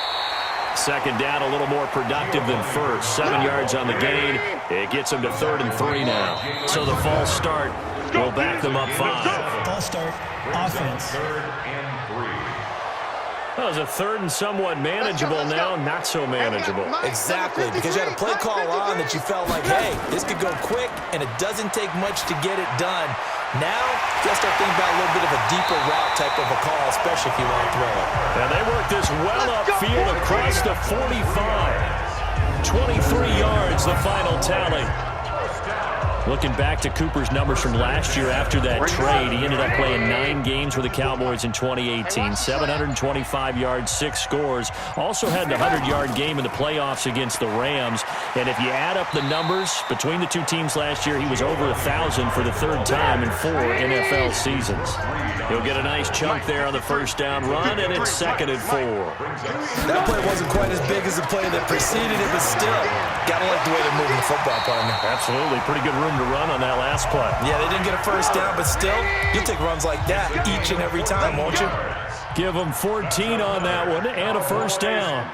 2nd down, a little more productive than first. 7 yards on the gain. It gets them to 3rd and 3 now. So the false start will back them up 5. False start, offense. 3rd and 3. That was a 3rd and somewhat manageable now, not so manageable. Exactly, because you had a play call on that you felt like, hey, this could go quick, and it doesn't take much to get it done. Now, you got to start thinking about a little bit of a deeper route type of a call, especially if you want to throw it. And they work this well upfield across the 45. 23 yards, the final tally. Looking back to Cooper's numbers from last year after that trade, he ended up playing 9 games with the Cowboys in 2018. 725 yards, 6 scores. Also had the 100-yard game in the playoffs against the Rams. And if you add up the numbers between the two teams last year, he was over 1,000 for the 3rd time in 4 NFL seasons. He'll get a nice chunk there on the first down run, and it's 2nd and 4. That play wasn't quite as big as the play that preceded it, but still, gotta like the way they're moving the football, partner. Absolutely. Pretty good room to run on that last play. Yeah, they didn't get a first down, but still, you'll take runs like that each and every time, won't you? Give them 14 on that one and a first down.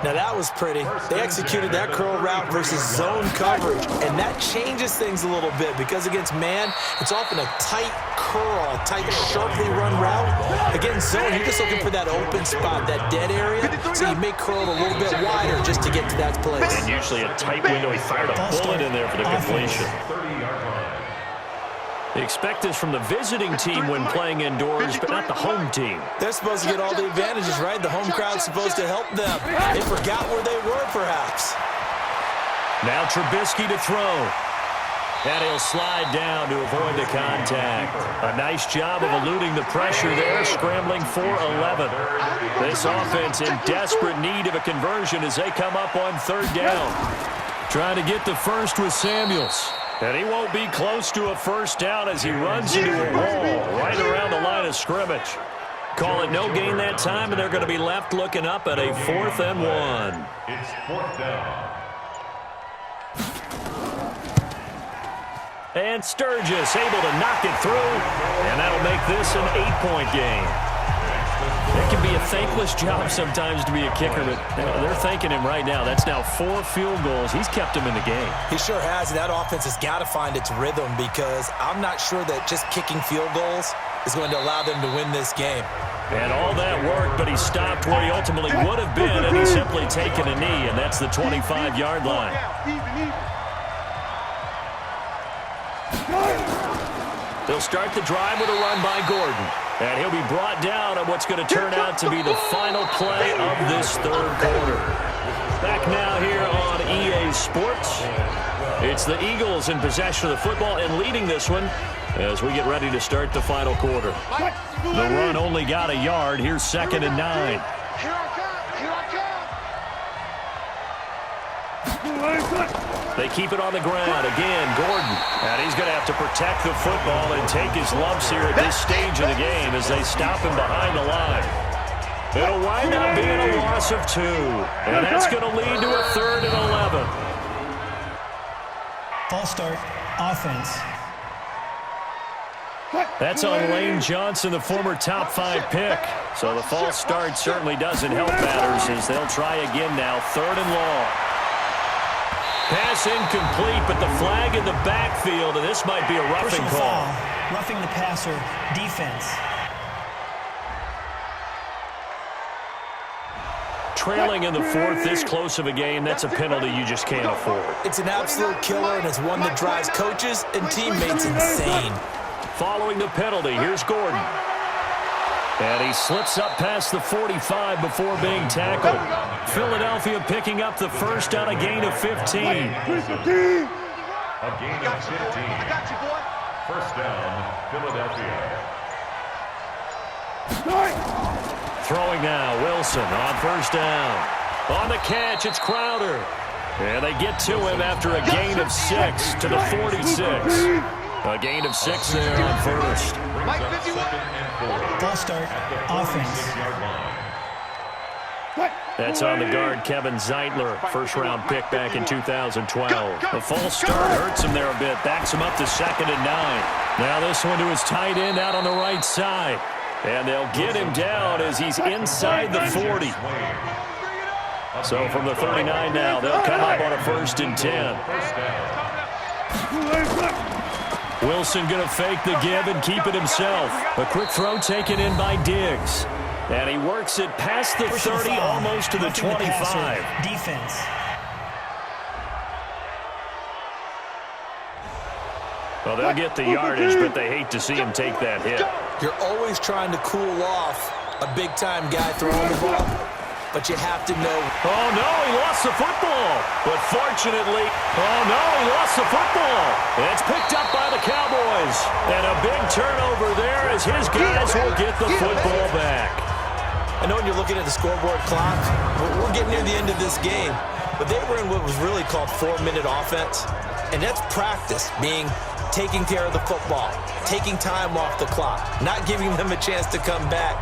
Now that was pretty. They executed that curl route versus zone coverage, and that changes things a little bit because against man, it's often a tight curl, a tight, sharply run route. Against zone, you're just looking for that open spot, that dead area, so you may curl it a little bit wider just to get to that place. And usually a tight window. He fired a bullet in there for the completion. They expect this from the visiting team when playing indoors, but not the home team. They're supposed to get all the advantages, right? The home crowd's supposed to help them. They forgot where they were, perhaps. Now Trubisky to throw. And he'll slide down to avoid the contact. A nice job of eluding the pressure there, scrambling for 11. This offense in desperate need of a conversion as they come up on 3rd down. Trying to get the first with Samuels. And he won't be close to a first down as he runs into a wall right around the line of scrimmage. Call it no gain that time, and they're going to be left looking up at a 4th and 1. It's 4th down. And Sturgis able to knock it through, and that'll make this an 8-point game. It can be a thankless job sometimes to be a kicker, but they're thanking him right now. That's now 4 field goals. He's kept him in the game. He sure has, and that offense has got to find its rhythm because I'm not sure that just kicking field goals is going to allow them to win this game. And all that work, but he stopped where he ultimately would have been, and he's simply taken a knee, and that's the 25-yard line. They'll start the drive with a run by Gordon. And he'll be brought down on what's going to turn out to be the final play of this 3rd quarter. Back now here on EA Sports. It's the Eagles in possession of the football and leading this one as we get ready to start the final quarter. The run only got a yard. Here's 2nd and 9. They keep it on the ground. Again, Gordon. And he's going to have to protect the football and take his lumps here at this stage of the game as they stop him behind the line. It'll wind up being a loss of 2. And that's going to lead to a 3rd and 11. False start, offense. That's on Lane Johnson, the former top 5 pick. So the false start certainly doesn't help matters as they'll try again now. 3rd and long. Pass incomplete, but the flag in the backfield, and this might be a roughing call. Foul, roughing the passer, defense. Trailing in the 4th, this close of a game, that's a penalty you just can't afford. It's an absolute killer, and it's one that drives coaches and teammates insane. Following the penalty, here's Gordon. And he slips up past the 45 before being tackled. Philadelphia picking up the first on a gain of 15. A gain of 15. First down, Philadelphia. Throwing now, Wilson on first down. On the catch, it's Crowder. And they get to him after a gain of 6 to the 46. A gain of 6 there on first. False start, offense. That's on the guard, Kevin Zeitler, first-round pick back in 2012. The false start hurts him there a bit, backs him up to 2nd and 9. Now this one to his tight end out on the right side. And they'll get him down as he's inside the 40. So from the 39 now, they'll come up on a 1st and 10. Wilson going to fake the give and keep it himself. A quick throw taken in by Diggs. And he works it past the 30, almost to the 25. Defense. Well, they'll get the yardage, but they hate to see him take that hit. You're always trying to cool off a big-time guy throwing the ball. but you have to know. Oh, no, he lost the football. But fortunately, oh, no, he lost the football. It's picked up by the Cowboys. And a big turnover there as his guys will get the football back. I know when you're looking at the scoreboard clock, we're getting near the end of this game, but they were in what was really called 4-minute offense, and that's practice, meaning taking care of the football, taking time off the clock, not giving them a chance to come back.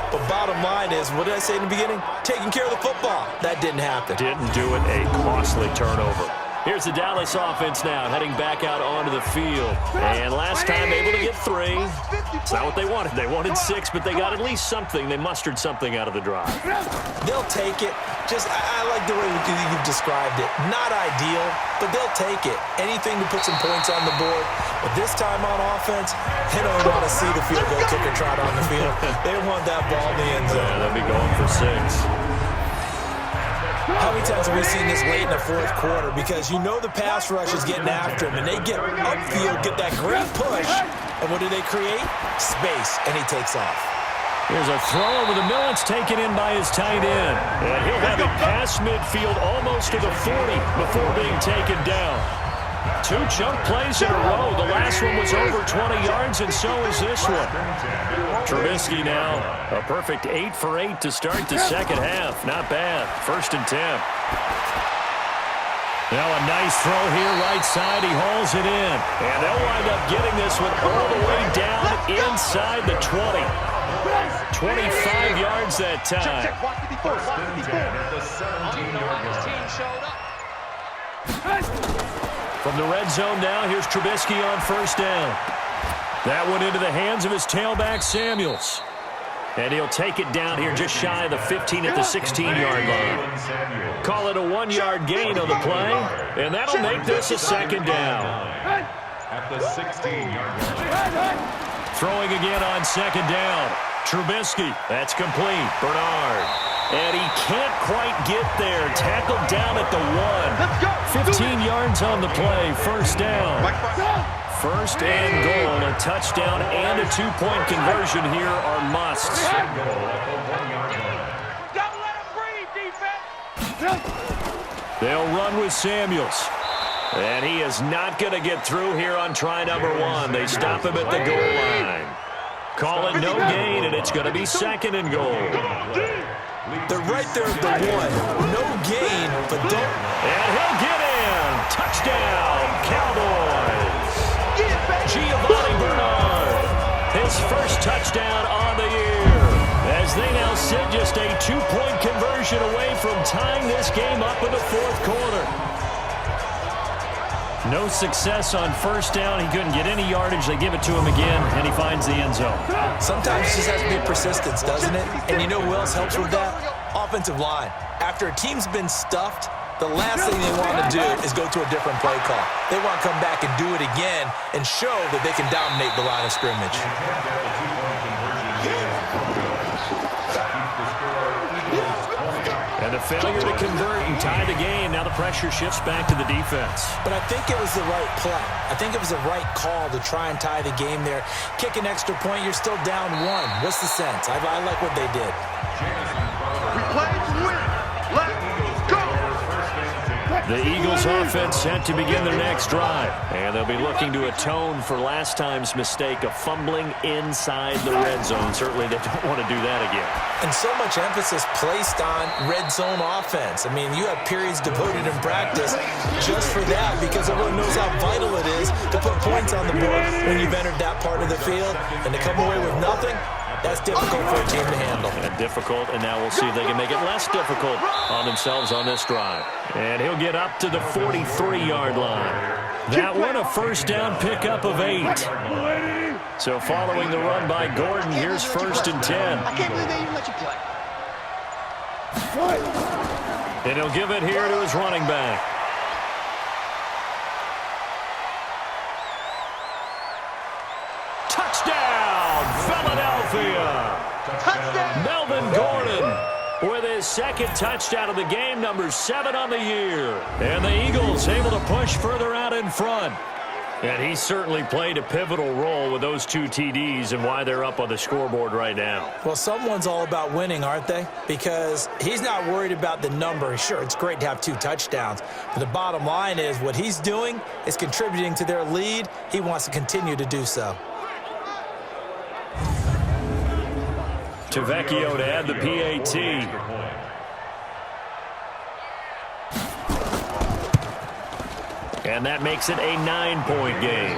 But bottom line is, what did I say in the beginning? Taking care of the football. That didn't happen. Didn't do it. A costly turnover. Here's the Dallas offense now, heading back out onto the field. And last time able to get 3. It's not what they wanted. They wanted 6, but they got at least something. They mustered something out of the drive. They'll take it. I like the way you've described it. Not ideal, but they'll take it. Anything to put some points on the board. But this time on offense, they don't want to see the field goal kicker trot on the field. They want that ball in the end zone. Yeah, they'll be going for 6. How many times have we seen this late in the fourth quarter? Because you know the pass rush is getting after him, and they get upfield, get that great push, and what do they create? Space, and he takes off. Here's a throw over the middle. It's taken in by his tight end. And he'll have it past midfield almost to the 40 before being taken down. 2 chunk plays in a row. The last one was over 20 yards, and so is this one. Trubisky now, a perfect 8 for 8 to start the second half. Not bad. 1st and 10. Now a nice throw here, right side. He hauls it in. And they'll wind up getting this one all the way down inside the 20. 25 yards that time. 1st and 10 at the 17-yard line. From the red zone now, here's Trubisky on 1st down. That one into the hands of his tailback, Samuels. And he'll take it down here just shy of the 15 at the 16-yard line. Call it a 1-yard gain on the play, and that'll make this a 2nd down. At the 16-yard line. Throwing again on 2nd down. Trubisky, that's complete. Bernard. And he can't quite get there. Tackled down at the 1. 15 yards on the play. 1st down. 1st and goal. A touchdown and a 2-point conversion here are musts. Don't let him breathe, defense. They'll run with Samuels. And he is not going to get through here on try number 1. They stop him at the goal line. Call it no gain, and it's going to be 2nd and goal. They're right there at the 1. No gain, but don't. And he'll get in. Touchdown, Cowboys. Giovanni Bernard. His 1st touchdown on the year. As they now sit just a 2-point conversion away from tying this game up in the 4th quarter. No success on 1st down. He couldn't get any yardage. They give it to him again, and he finds the end zone. Sometimes it just has to be persistence, doesn't it? And you know who else helps with that? Offensive line. After a team's been stuffed, the last thing they want to do is go to a different play call. They want to come back and do it again and show that they can dominate the line of scrimmage. And a failure to convert and tie the game. Now the pressure shifts back to the defense. But I think it was the right play. I think it was the right call to try and tie the game there. Kick an extra point, you're still down 1. What's the sense? I like what they did. We play to win. Let's go. The Eagles offense set to begin their next drive. And they'll be looking to atone for last time's mistake of fumbling inside the red zone. Certainly they don't want to do that again. And so much emphasis placed on red zone offense. I mean, you have periods devoted in practice just for that because everyone knows how vital it is to put points on the board when you've entered that part of the field. And to come away with nothing, that's difficult for a team to handle. And difficult, and now we'll see if they can make it less difficult on themselves on this drive. And he'll get up to the 43-yard line. That one a 1st down pickup of 8. So following the run by Gordon, here's 1st and 10. I can't believe they even let you play. And he'll give it here to his running back. Touchdown, Philadelphia! Touchdown! Melvin Gordon with his 2nd touchdown of the game, number 7 on the year. And the Eagles able to push further out in front. And he certainly played a pivotal role with those 2 TDs and why they're up on the scoreboard right now. Well, someone's all about winning, aren't they? Because he's not worried about the number. Sure, it's great to have 2 touchdowns. But the bottom line is what he's doing is contributing to their lead. He wants to continue to do so. Tavecchio to add the PAT. And that makes it a 9-point game.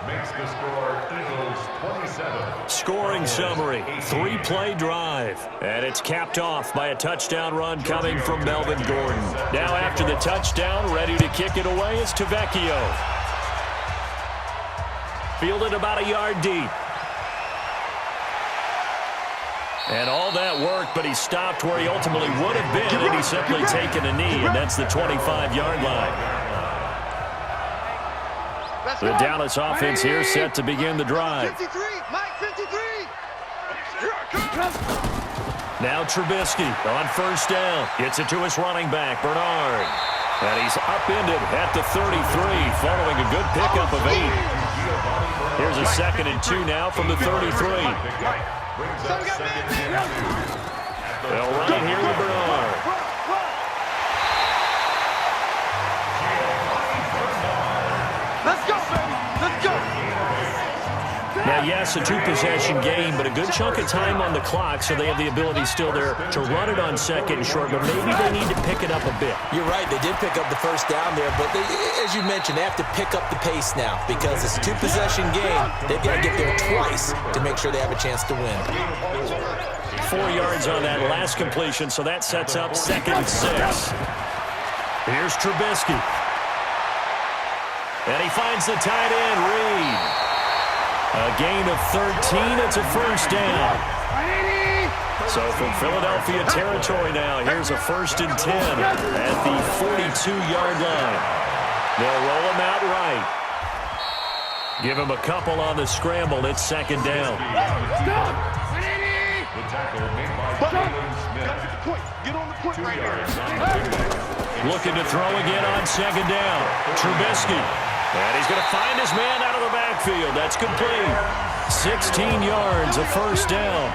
Makes the score Eagles 27. Scoring summary, 3-play drive. And it's capped off by a touchdown run coming from Melvin Gordon. Now after the touchdown, ready to kick it away is Tavecchio. Fielded about a yard deep. And all that work, but he stopped where he ultimately would have been, and he's simply taken a knee, and that's the 25-yard line. The Dallas offense here set to begin the drive. 53, Mike 53. Now Trubisky on first down. Gets it to his running back, Bernard. And he's upended at the 33, following a good pickup of 8. Here's a 2nd and 2 now from the 33. They'll run it here with Bernard. Let's go, baby. Let's go. Now, yes, a 2-possession game, but a good chunk of time on the clock, so they have the ability still there to run it on 2nd and short, but maybe they need to pick it up a bit. You're right. They did pick up the first down there, but as you mentioned, they have to pick up the pace now because it's a 2-possession game. They've got to get there twice to make sure they have a chance to win. 4 yards on that last completion, so that sets up 2nd and 6. Here's Trubisky. And he finds the tight end, Reed. A gain of 13. It's a first down. So from Philadelphia territory now, here's a 1st and 10 at the 42-yard line. They'll roll him out right. Give him a couple on the scramble. It's 2nd down. The tackle made by Jalen Smith. Get on the point right here. Looking to throw again on 2nd down. Trubisky. And he's going to find his man out of the backfield. That's complete. 16 yards, a first down.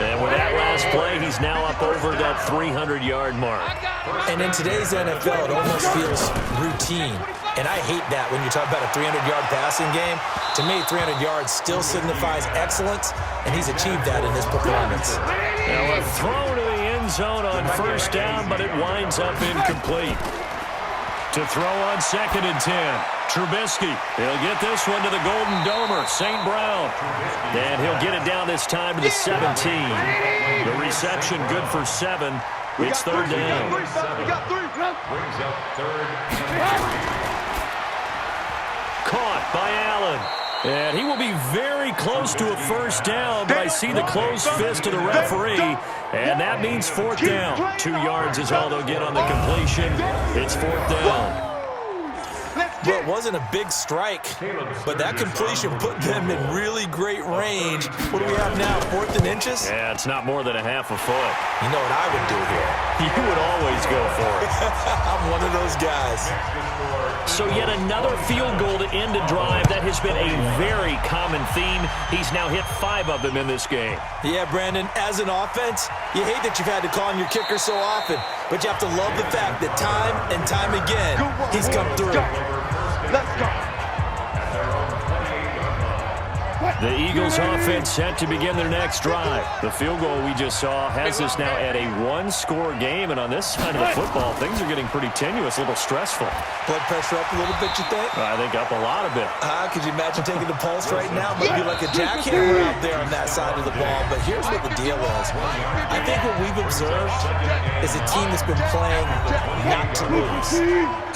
And with that last play, he's now up over that 300-yard mark. And in today's NFL, it almost feels routine. And I hate that when you talk about a 300-yard passing game. To me, 300 yards still signifies excellence, and he's achieved that in his performance. Now a throw to the end zone on first down, but it winds up incomplete. To throw on 2nd and 10. Trubisky. He'll get this one to the Golden Domer, St. Brown. And he'll get it down this time to the 17. The reception good for 7. It's 3rd down. Brings up 3rd. Caught by Allen. And he will be very close to a first down, but I see the closed fist of the referee, and that means 4th down. 2 yards is all they'll get on the completion. It's 4th down. Well, it wasn't a big strike, but that completion put them in really great range. What do we have now, 4th and inches? Yeah, it's not more than a half a foot. You know what I would do here? You would always go for it. I'm one of those guys. So yet another field goal to end a drive. That has been a very common theme. He's now hit 5 of them in this game. Yeah, Brandon, as an offense, you hate that you've had to call on your kicker so often, but you have to love the fact that time and time again, he's come through. Let's go. The Eagles offense set to begin their next drive. The field goal we just saw has us now at a 1-score game, and on this side of the football, things are getting pretty tenuous, a little stressful. Blood pressure up a little bit, you think? I think up a lot of it. Could you imagine taking the pulse right now? Might be like a jackhammer out there on that side of the ball, but here's what the deal is. I think what we've observed is a team that's been playing not to lose,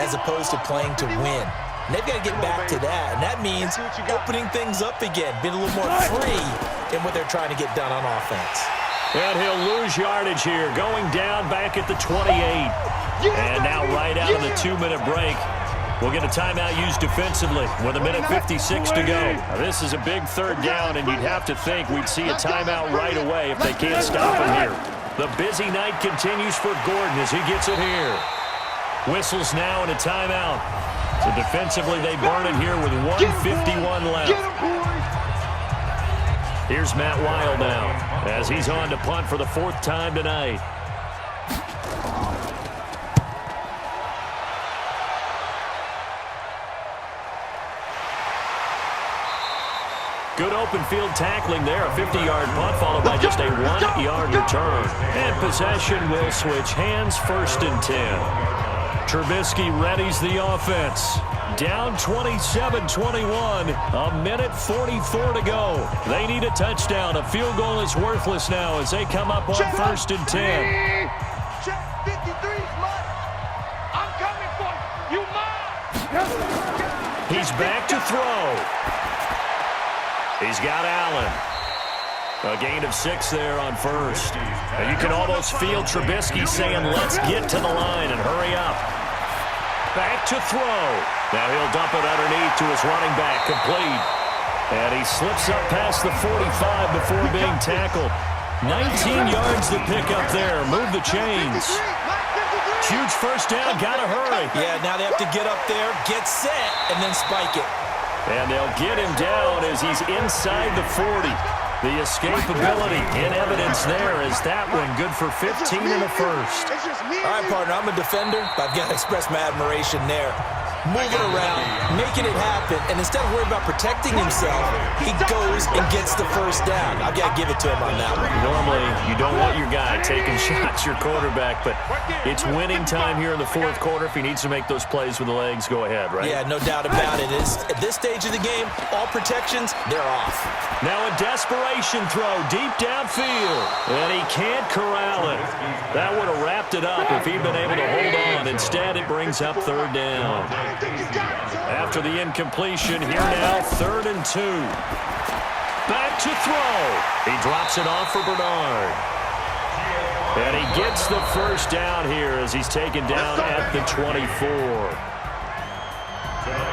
as opposed to playing to win. And they've got to get back to that, and that means opening things up again, being a little more free in what they're trying to get done on offense. And he'll lose yardage here, going down back at the 28. And now right out of the 2-minute break, we'll get a timeout used defensively with 1:56 to go. Now, this is a big 3rd down, and you'd have to think we'd see a timeout right away if they can't stop him here. The busy night continues for Gordon as he gets it here. Whistles now and a timeout. So defensively, they burn it here with 1:51 left. Here's Matt Weil now as he's on to punt for the 4th time tonight. Good open field tackling there. A 50-yard punt followed by just a 1-yard return. And possession will switch hands, 1st and 10. Trubisky readies the offense. Down 27-21. A minute 44 to go. They need a touchdown. A field goal is worthless now as they come up on 1st and 10. Check 53, Mike. I'm coming for you, Mike. He's back to throw. He's got Allen. A gain of 6 there on 1st. And you can almost feel Trubisky saying, let's get to the line and hurry up. Back to throw. Now he'll dump it underneath to his running back, complete. And he slips up past the 45 before being tackled. 19 yards to pick up there. Move the chains. Huge first down. Got to hurry. Yeah, now they have to get up there, get set, and then spike it. And they'll get him down as he's inside the 40. The escapability in evidence there as that one good for 15 and a 1st. All right, partner, I'm a defender, but I've got to express my admiration there. Moving around, making it happen, and instead of worrying about protecting himself, he goes and gets the 1st down. I've got to give it to him on that one. Normally, you don't want your guy taking shots, your quarterback, but it's winning time here in the 4th quarter. If he needs to make those plays with the legs, go ahead, right? Yeah, no doubt about it. At this stage of the game, all protections, they're off. Now a desperation throw deep downfield, and he can't corral it. That would have wrapped it up if he'd been able to hold on. Instead, it brings up 3rd down. After the incompletion, here now, 3rd and 2. Back to throw. He drops it off for Bernard. And he gets the 1st down here as he's taken down at the 24.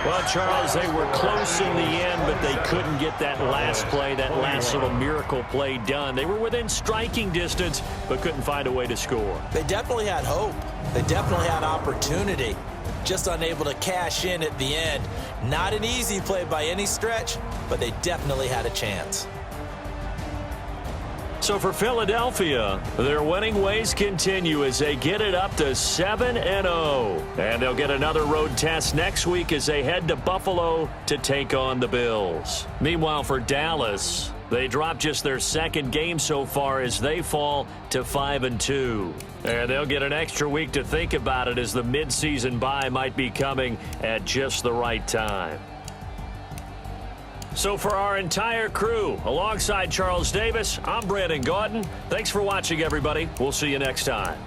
Well, Charles, they were close in the end, but they couldn't get that last play, that last little miracle play done. They were within striking distance, but couldn't find a way to score. They definitely had hope. They definitely had opportunity. Just unable to cash in at the end. Not an easy play by any stretch, but they definitely had a chance. So for Philadelphia, their winning ways continue as they get it up to 7-0. And they'll get another road test next week as they head to Buffalo to take on the Bills. Meanwhile, for Dallas, they drop just their 2nd game so far as they fall to 5-2. And they'll get an extra week to think about it as the midseason bye might be coming at just the right time. So for our entire crew, alongside Charles Davis, I'm Brandon Gaudin. Thanks for watching, everybody. We'll see you next time.